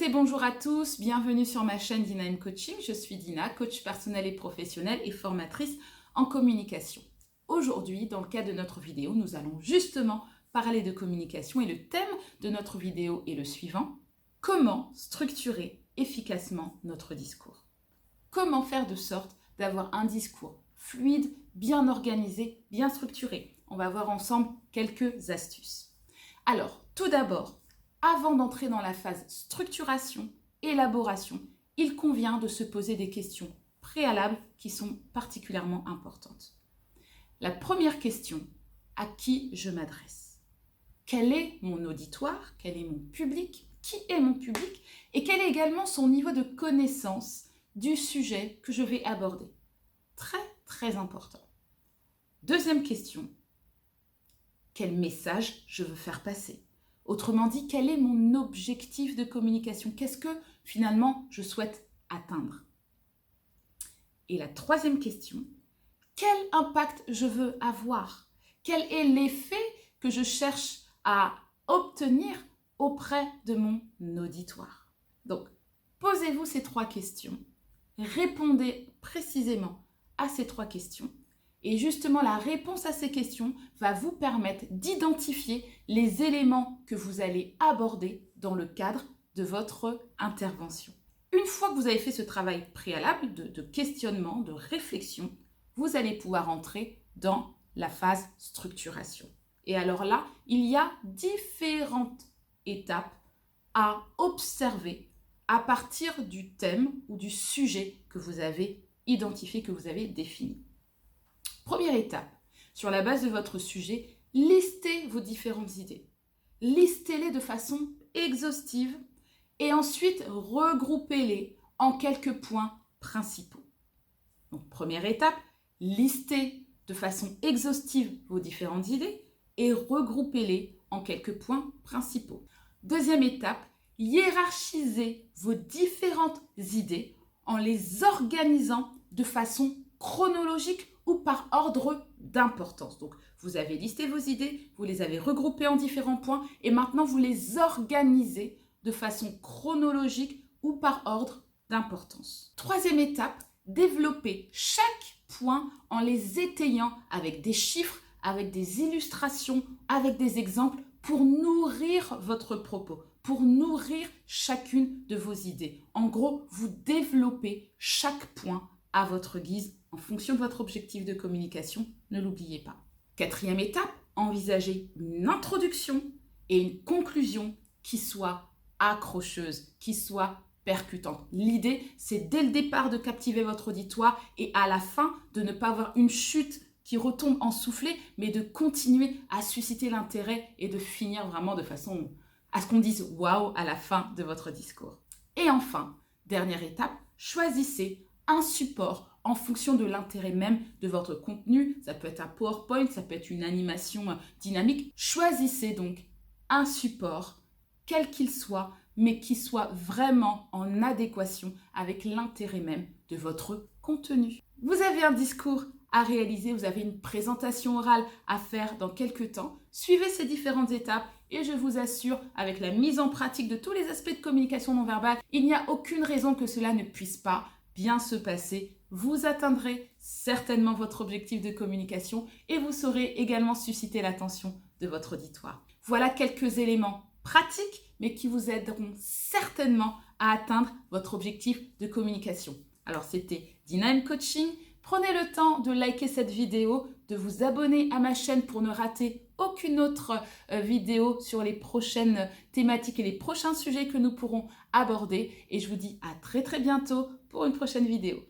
et bonjour à tous, bienvenue sur ma chaîne Dina Coaching. Je suis Dina, coach personnel et professionnel et formatrice en communication. Aujourd'hui, dans le cadre de notre vidéo, nous allons justement parler de communication et le thème de notre vidéo est le suivant: comment structurer efficacement notre discours? Comment faire de sorte d'avoir un discours fluide, bien organisé, bien structuré? On va voir ensemble quelques astuces. Alors, tout d'abord, avant d'entrer dans la phase structuration, élaboration, il convient de se poser des questions préalables qui sont particulièrement importantes. La première question: à qui je m'adresse? Quel est mon auditoire? Quel est mon public? Qui est mon public? Et quel est également son niveau de connaissance du sujet que je vais aborder? Très important. Deuxième question: quel message je veux faire passer? Autrement dit, quel est mon objectif de communication? Qu'est-ce que finalement je souhaite atteindre? Et la troisième question: quel impact je veux avoir? Quel est l'effet que je cherche à obtenir auprès de mon auditoire? Donc, posez-vous ces trois questions, répondez précisément à ces trois questions. Et justement, la réponse à ces questions va vous permettre d'identifier les éléments que vous allez aborder dans le cadre de votre intervention. Une fois que vous avez fait ce travail préalable de questionnement, de réflexion, vous allez pouvoir entrer dans la phase structuration. Et alors là, il y a différentes étapes à observer à partir du thème ou du sujet que vous avez identifié, que vous avez défini. Première étape, sur la base de votre sujet, listez vos différentes idées. Listez-les de façon exhaustive et ensuite regroupez-les en quelques points principaux. Donc, première étape, listez de façon exhaustive vos différentes idées et regroupez-les en quelques points principaux. Deuxième étape, hiérarchisez vos différentes idées en les organisant de façon chronologique ou par ordre d'importance. Donc, vous avez listé vos idées, vous les avez regroupées en différents points et maintenant vous les organisez de façon chronologique ou par ordre d'importance. Troisième étape, développez chaque point en les étayant avec des chiffres, avec des illustrations, avec des exemples pour nourrir votre propos, pour nourrir chacune de vos idées. En gros, vous développez chaque point à votre guise en fonction de votre objectif de communication, ne l'oubliez pas. Quatrième étape, envisagez une introduction et une conclusion qui soient accrocheuses, qui soient percutantes. L'idée, c'est dès le départ de captiver votre auditoire et à la fin de ne pas avoir une chute qui retombe en soufflet, mais de continuer à susciter l'intérêt et de finir vraiment de façon à ce qu'on dise « waouh » à la fin de votre discours. Et enfin, dernière étape, choisissez un support en fonction de l'intérêt même de votre contenu. Ça peut être un PowerPoint, ça peut être une animation dynamique. Choisissez donc un support, quel qu'il soit, mais qui soit vraiment en adéquation avec l'intérêt même de votre contenu. Vous avez un discours à réaliser, vous avez une présentation orale à faire dans quelques temps. Suivez ces différentes étapes et je vous assure, avec la mise en pratique de tous les aspects de communication non verbale, il n'y a aucune raison que cela ne puisse pas bien se passer. Vous atteindrez certainement votre objectif de communication et vous saurez également susciter l'attention de votre auditoire. Voilà quelques éléments pratiques, mais qui vous aideront certainement à atteindre votre objectif de communication. Alors, c'était Dina Coaching. Prenez le temps de liker cette vidéo, de vous abonner à ma chaîne pour ne rater aucune autre vidéo sur les prochaines thématiques et les prochains sujets que nous pourrons aborder. Et je vous dis à très bientôt pour une prochaine vidéo.